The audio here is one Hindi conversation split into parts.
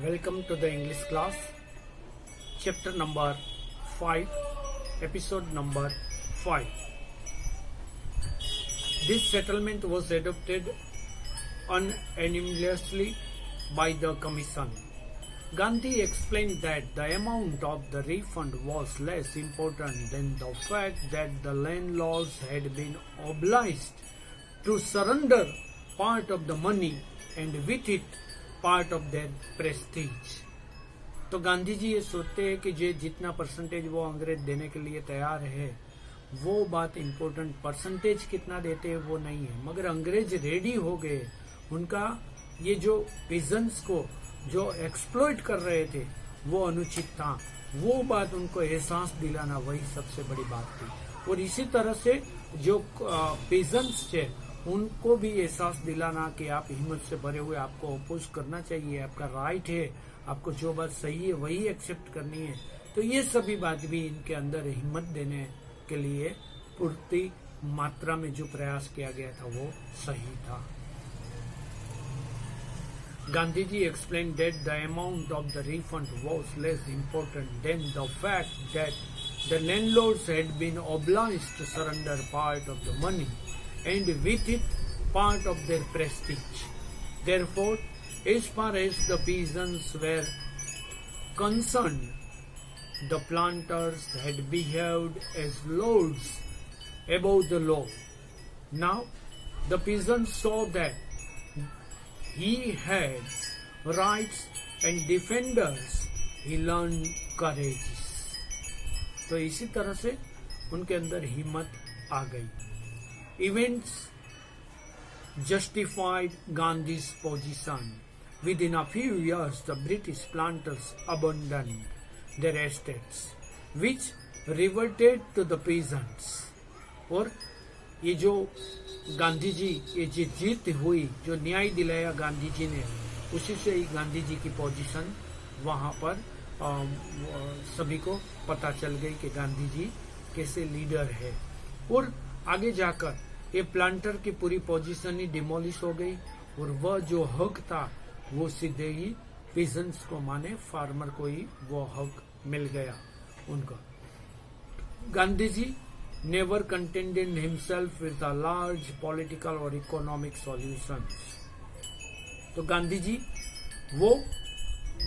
Welcome to the English class, chapter number 5, episode number 5. This settlement was adopted unanimously by the Commission. Gandhi explained that the amount of the refund was less important than the fact that the landlords had been obliged to surrender part of the money and with it part of their Prestige. तो गांधी जी ये सोचते हैं कि जो जितना परसेंटेज वो अंग्रेज देने के लिए तैयार है वो बात इम्पोर्टेंट, परसेंटेज कितना देते हैं वो नहीं है, मगर अंग्रेज रेडी हो गए। उनका ये जो पिजन्स को जो एक्सप्लॉइट कर रहे थे वो अनुचित था, वो बात उनको एहसास दिलाना वही सबसे बड़ी बात थी। और इसी तरह से जो पिजन्स थे उनको भी एहसास दिलाना कि आप हिम्मत से भरे हुए, आपको अपोज करना चाहिए, आपका राइट है, आपको जो बात सही है वही एक्सेप्ट करनी है। तो ये सभी बात भी इनके अंदर हिम्मत देने के लिए पूर्ति मात्रा में जो प्रयास किया गया था वो सही था। Gandhi ji explain that the amount of the refund was less important than the fact that the landlords had been obliged to surrender part of the money and with it part of their prestige. Therefore, as far as the peasants were concerned, the planters had behaved as lords above the law. Now, the peasants saw that he had rights and defenders. He learned courage. तो इसी तरह से उनके अंदर हिम्मत आ गई। Events justified Gandhi's position. Within a few years, the British planters abandoned their estates, which reverted to the peasants. और ये जो गांधी जी ये जो जीत हुई, जो न्याय दिलाया गांधी जी ने, उसी से ही गांधी जी की पोजीशन वहाँ पर सभी को पता चल गई कि गांधी जी कैसे लीडर है। और आगे जाकर ये प्लांटर की पूरी पोजीशन ही डिमोलिश हो गई और वह जो हक था वो सीधे ही पीजेंट्स को, माने फार्मर को ही वो हक मिल गया उनका। Gandhi ji never contented himself with a large political और इकोनॉमिक सॉल्यूशंस। तो गांधी जी वो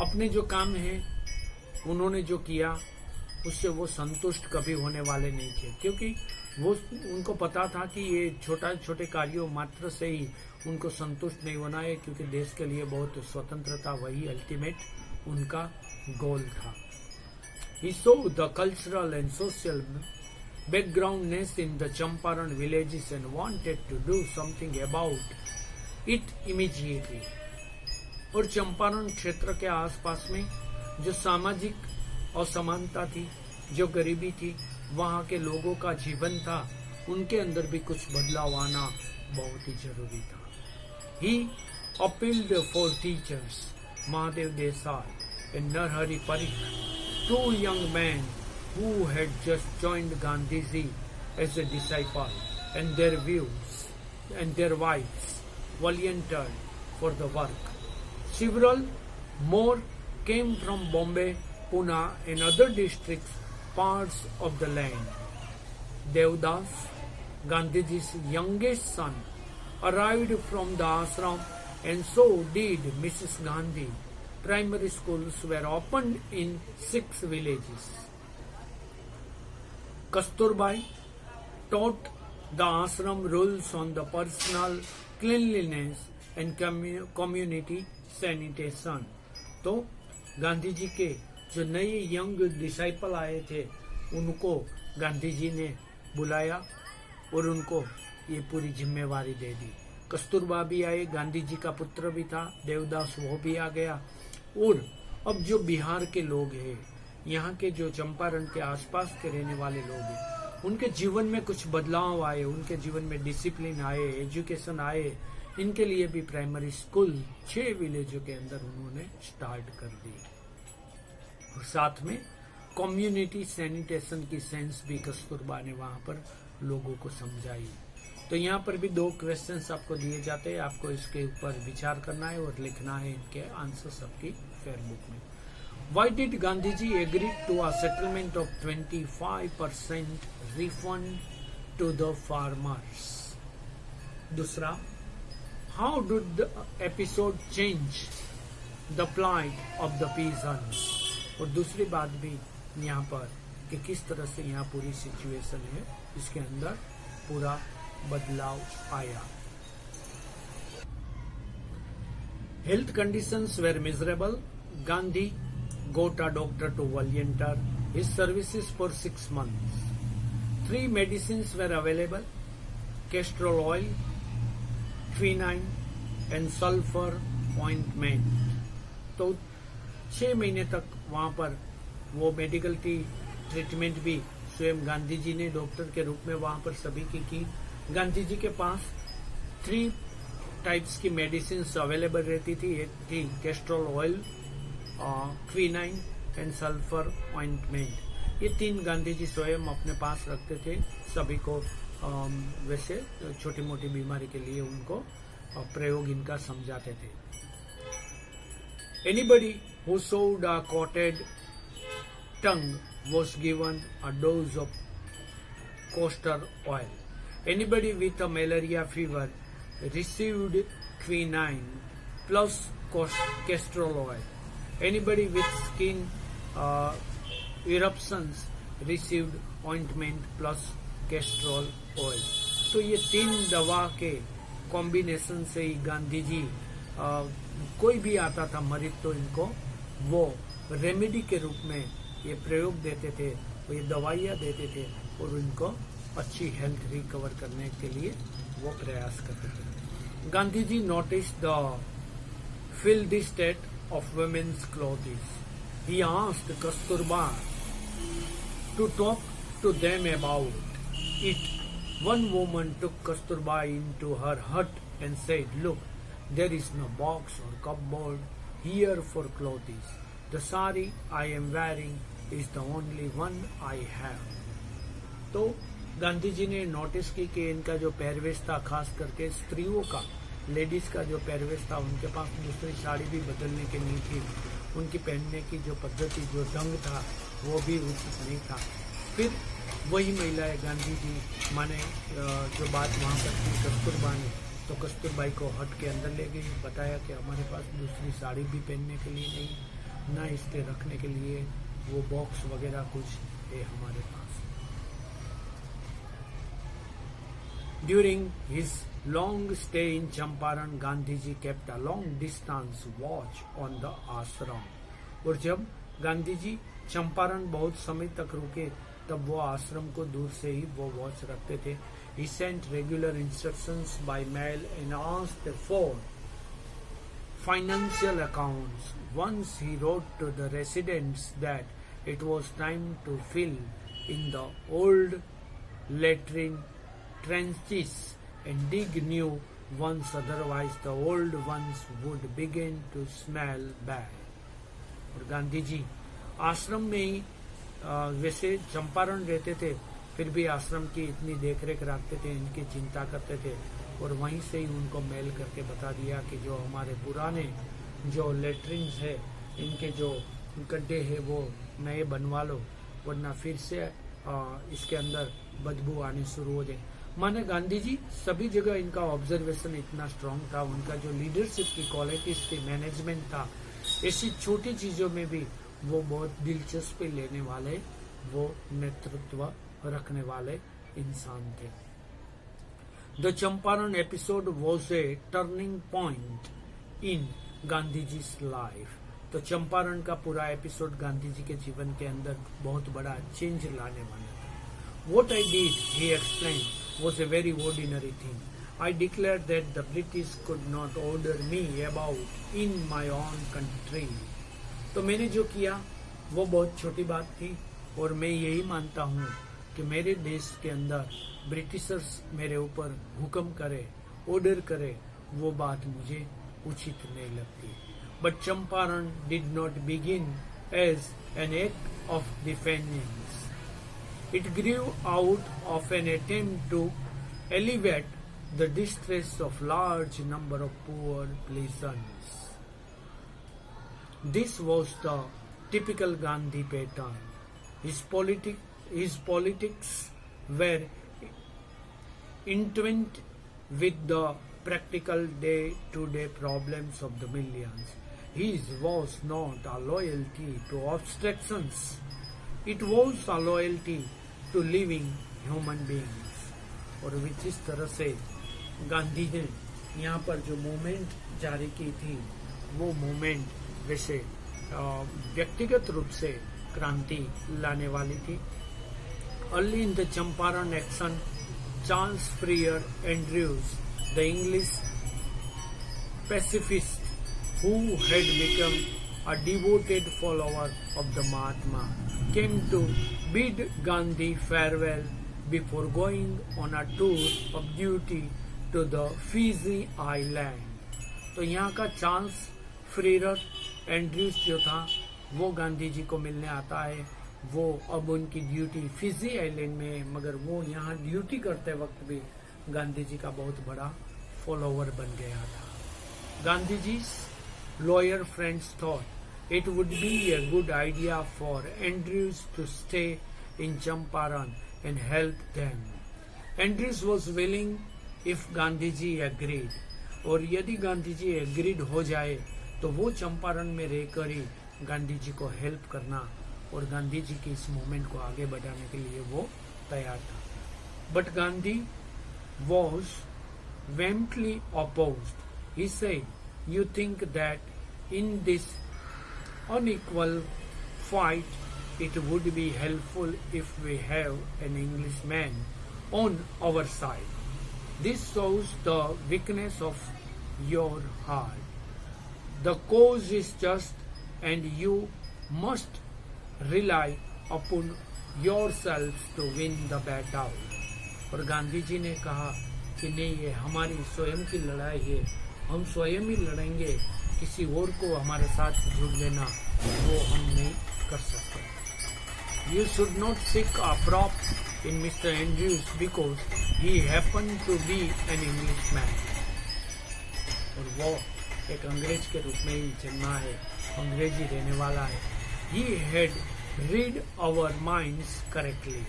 अपने जो काम है उन्होंने जो किया उससे वो संतुष्ट कभी होने वाले नहीं थे, क्योंकि वो उनको पता था कि ये छोटे कार्यों मात्र से ही उनको संतुष्ट नहीं होना है, क्योंकि देश के लिए बहुत स्वतंत्रता वही अल्टीमेट उनका गोल था। He saw the cultural and social backgroundness in the Champaran villages and wanted to do something about it immediately. और चंपारण क्षेत्र के आसपास में जो सामाजिक असमानता थी, जो गरीबी थी, वहाँ के लोगों का जीवन था, उनके अंदर भी कुछ बदलाव आना बहुत ही जरूरी था। He appealed for teachers, Mahadev Desai and Narhari Parikh, two young men who had just joined Gandhiji as a disciple, and their views and their wives volunteered for the work. Several more came from Bombay, Pune and other districts, parts of the land. Devdas, Gandhiji's youngest son, arrived from the ashram, and so did Mrs. Gandhi. Primary schools were opened in 6 villages. Kasturbai taught the ashram rules on the personal cleanliness and community sanitation. तो गांधी जी के जो नए यंग डिसाइपल आए थे उनको गांधी जी ने बुलाया और उनको ये पूरी जिम्मेवारी दे दी। कस्तूरबा भी आए, गांधी जी का पुत्र भी था, देवदास वो भी आ गया। और अब जो बिहार के लोग हैं, यहाँ के जो चंपारण के आसपास के रहने वाले लोग हैं, उनके जीवन में कुछ बदलाव आए, उनके जीवन में डिसिप्लिन आए, एजुकेशन आए। इनके लिए भी प्राइमरी स्कूल 6 विलेजों के अंदर उन्होंने स्टार्ट कर दी। और साथ में कम्युनिटी सैनिटेशन की सेंस भी कस्तूरबा ने वहां पर लोगों को समझाई। तो यहाँ पर भी 2 क्वेश्चंस आपको दिए जाते हैं, आपको इसके ऊपर विचार करना है और लिखना है इनके आंसर्स आपकी फेयर बुक में। Why did Gandhiji agree to a settlement of 25% refund to the farmers? दूसरा, how did the episode change the plight of the peasants? और दूसरी बात भी यहाँ पर कि किस तरह से यहाँ पूरी सिचुएशन है, इसके अंदर पूरा बदलाव आया। Health conditions were miserable. Gandhi got a doctor to volunteer his services for 6 months. 3 medicines were available: castor oil, quinine, and sulfur ointment. तो 6 महीने तक वहाँ पर वो मेडिकल की ट्रीटमेंट भी स्वयं गांधी जी ने डॉक्टर के रूप में वहाँ पर सभी की। गांधी जी के पास 3 टाइप्स की मेडिसिन अवेलेबल रहती थी। एक थी castor oil, quinine and sulphur ointment. ये 3 गांधी जी स्वयं अपने पास रखते थे सभी को। वैसे छोटी मोटी बीमारी के लिए उनको प्रयोग इनका समझाते थे। एनीबडी हु सोड अ कॉटेड टंग was given a dose of castor oil. Anybody with a malaria fever received quinine plus castor oil. Anybody with skin eruptions received ointment plus castor oil. तो ये 3 दवा के कॉम्बिनेशन से ही गांधी जी कोई भी आता था मरीज तो इनको वो रेमेडी के रूप में ये प्रयोग देते थे, वो ये दवाइयाँ देते थे और उनको अच्छी हेल्थ रिकवर करने के लिए वो प्रयास करते थे। Gandhi ji notice the filthy state of women's clothes. He asked Kasturba to talk to them about it. One woman took Kasturba into her hut and said, "Look, there is no box or cupboard here for clothes. The sari I am wearing is the only one I have." तो गांधी जी ने नोटिस की कि इनका जो पहरवेश था, खास करके स्त्रियों का, लेडीज का जो पहरवेश था, उनके पास दूसरी साड़ी भी बदलने की नहीं थी। उनकी पहनने की जो पद्धति, जो ढंग था, वो भी उचित नहीं था। फिर वही महिलाएं गांधी जी माने जो बात वहाँ पर थी कस्तूरबा ने, तो कस्तूरबाई को हट के अंदर ले गई, बताया कि हमारे पास दूसरी साड़ी भी पहनने के लिए नहीं, ना इसके रखने के लिए वो बॉक्स वगैरह कुछ है हमारे पास। During his long stay in Champaran, Gandhiji kept a long distance watch on the ashram. और जब गांधी जी चंपारण बहुत समय तक रुके, तब वो आश्रम को दूर से ही वो वॉच रखते थे। He sent regular instructions by mail and asked for financial accounts. Once he wrote to the residents that it was time to fill in the old latrine trenches and dig new ones, otherwise the old ones would begin to smell bad. और गांधी जी आश्रम में ही वैसे चंपारण रहते थे, फिर भी आश्रम की इतनी देखरेख रखते थे, इनकी चिंता करते थे, और वहीं से ही उनको मेल करके बता दिया कि जो हमारे पुराने जो लेटरिन्स है, इनके जो गड्ढे है वो नए बनवा लो, वरना फिर से इसके अंदर बदबू आनी शुरू हो जाए। माने गांधी जी सभी जगह इनका ऑब्जर्वेशन इतना स्ट्रांग था, उनका जो लीडरशिप की क्वालिटीज थी, मैनेजमेंट था, ऐसी छोटी चीजों में भी वो बहुत दिलचस्पी लेने वाले, वो नेतृत्व रखने वाले इंसान थे। The Champaran episode was a turning point in Gandhi ji life. तो चंपारण का पूरा एपिसोड गांधी जी के जीवन के अंदर बहुत बड़ा चेंज लाने वाला था। What I did, he explained, was a very ordinary thing. I declared that the British could not order me about in my own country. तो मैंने जो किया वो बहुत छोटी बात थी, और मैं यही मानता हूँ कि मेरे देश के अंदर ब्रिटिशर्स मेरे ऊपर हुक्म करे, ऑर्डर करे, वो बात मुझे उचित नहीं लगती। But Champaran did not begin as an act of defense. It grew out of an attempt to elevate the distress of large number of poor peasants. This was the typical Gandhi pattern. His politics were entwined with the practical day-to-day problems of the millions. His was not a loyalty to abstractions. It was a loyalty to living human beings. और जिस तरह से गांधी ने यहाँ पर जो मूवमेंट जारी की थी, वो मूवमेंट वैसे व्यक्तिगत रूप से क्रांति लाने वाली थी. Early in the Champaran action, Charles Freer Andrews, the English pacifist who had become a devoted follower of the Mahatma, came to bid Gandhi farewell before going on a tour of duty to the Fiji island. तो यहाँ का चार्ल्स फ्रीयर एंड्रयूज जो था वो गांधी जी को मिलने आता है. वो अब उनकी ड्यूटी फिजी आइलैंड में है, मगर वो यहाँ ड्यूटी करते वक्त भी गांधी जी का बहुत बड़ा फॉलोवर बन गया था. गांधी जी lawyer friends thought it would be a good idea for Andrews to stay in Champaran and help them. Andrews was willing if Gandhi ji agreed. और यदि गांधी जी एग्रीड हो जाए तो वो चंपारण में रहकर ही गांधी जी को हेल्प करना और गांधी जी की इस मूवमेंट को आगे बढ़ाने के लिए वो तैयार था. But Gandhi was vehemently opposed. He said, "You think that in this unequal fight it would be helpful if we have an Englishman on our side. This shows the weakness of your heart. The cause is just and you must rely upon yourselves to win the battle." और गांधी जी ने कहा कि नहीं, ये हमारी स्वयं की लड़ाई है, हम स्वयं ही लड़ेंगे, किसी और को हमारे साथ जुड़ लेना वो हम नहीं कर सकते. You should not seek a prop in Mr. Andrews because he happened to be an Englishman. और वो एक अंग्रेज के रूप में ही जन्मा है, अंग्रेजी रहने वाला है. He had read our minds correctly.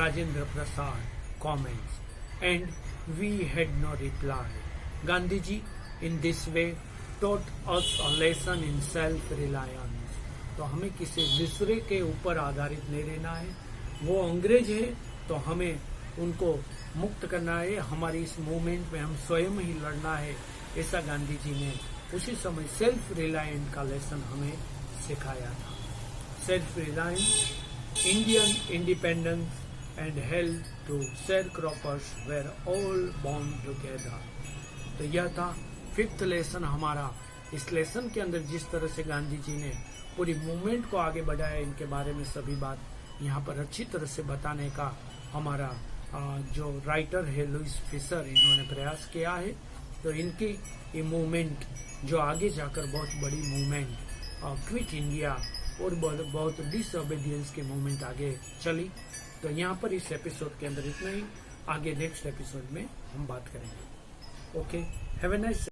Rajendra Prasad comments, and we had no reply. Gandhi ji in this way taught us a lesson in self-reliance. तो हमें किसी दूसरे के ऊपर आधारित नहीं रहना है. वो अंग्रेज है तो हमें उनको मुक्त करना है, हमारी इस मूवमेंट में हम स्वयं ही लड़ना है. ऐसा गांधी जी ने उसी समय सेल्फ रिलायंट का लेसन हमें सिखाया था. Self reliance, Indian independence and help to sharecroppers were all born together. तो यह था 5th लेसन हमारा. इस लेसन के अंदर जिस तरह से गांधी जी ने पूरी मूवमेंट को आगे बढ़ाया, इनके बारे में सभी बात यहाँ पर अच्छी तरह से बताने का हमारा जो राइटर है लुइस फिशर, इन्होंने प्रयास किया है. तो इनकी ये मूवमेंट जो आगे जाकर बहुत बड़ी मूवमेंट क्विट इंडिया और बहुत डिसओबीडियंस की मूवमेंट आगे चली. तो यहाँ पर इस एपिसोड के अंदर इतना ही. आगे नेक्स्ट एपिसोड में हम बात करेंगे. Okay, have a nice